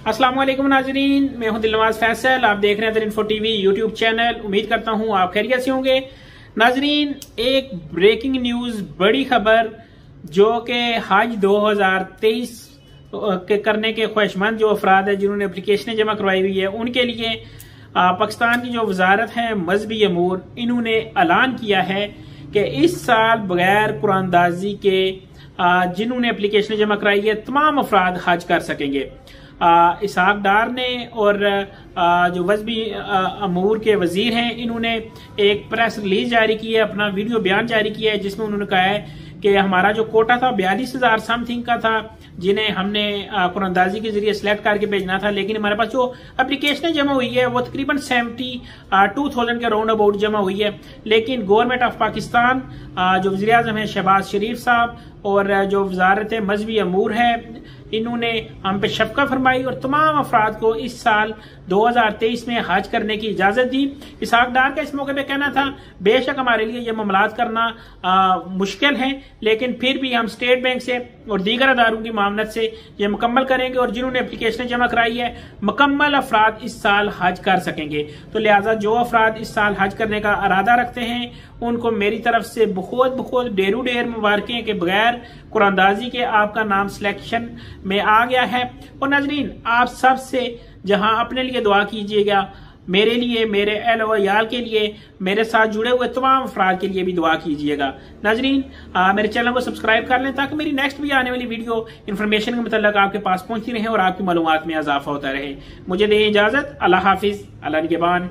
अस्सलाम वालेकुम नाजरीन, मैं हूं दिलनवाज फैसल। आप देख रहे हैं इन्फो टीवी यूट्यूब चैनल। उम्मीद करता हूं आप खैरियत से होंगे। नाजरीन, एक ब्रेकिंग न्यूज, बड़ी खबर जो कि हज 2023 के करने के ख्वाहिशमंद जो अफराद है जिन्होंने एप्लीकेशनें जमा करवाई हुई है उनके लिए पाकिस्तान की जो वजारत है मजहबी अमूर, इन्होंने ऐलान किया है कि इस साल बगैर कुरानदाजी के जिन्होंने एप्लीकेशनें जमा कराई है तमाम अफराद हज कर सकेंगे। इसहाक डार ने और जो मजहबी अमूर के वजीर हैं इन्होंने एक प्रेस रिलीज जारी की है, अपना वीडियो बयान जारी किया है जिसमें उन्होंने कहा है कि हमारा जो कोटा था 42,000 समथिंग का था जिन्हें हमने कुरानदाजी के जरिए सिलेक्ट करके भेजना था, लेकिन हमारे पास जो एप्लीकेशनें जमा हुई है वो तकरीबन 72,000 के राउंड अबाउट जमा हुई है। लेकिन गवर्नमेंट ऑफ पाकिस्तान जो वज़ीर आज़म है शहबाज शरीफ साहब और जो वजारत मजहबी अमूर है इन्होंने हम पे शफकत फरमाई और तमाम अफराद को इस साल 2023 में हज करने की इजाजत दी। इसहाक डार का इस मौके पे कहना था, बेशक हमारे लिए यह मामलात करना मुश्किल है, लेकिन फिर भी हम स्टेट बैंक से और दीगर अदारों की मामलत से ये मुकम्मल करेंगे और जिन्होंने एप्लीकेशन जमा कराई है मुकम्मल अफराद इस साल हज कर सकेंगे। तो लिहाजा जो अफराद इस साल हज करने का इरादा रखते हैं उनको मेरी तरफ से बहुत बहुत ढेर मुबारकें कि बगैर कुरानदाजी के आपका नाम सिलेक्शन में आ गया है। और नाजरीन, आप सब से जहां अपने लिए दुआ कीजिएगा, मेरे लिए, मेरे अहल व याल के लिए, मेरे साथ जुड़े हुए तमाम अफराद के लिए भी दुआ कीजिएगा। नाजरीन, मेरे चैनल को सब्सक्राइब कर लें ताकि मेरी नेक्स्ट भी आने वाली वीडियो इन्फॉर्मेशन के मतलब आपके पास पहुंचती रहे और आपकी मालूमात में इजाफा होता रहे। मुझे दें इजाजत। अल्लाह हाफिज, अल्लाह निगहबान।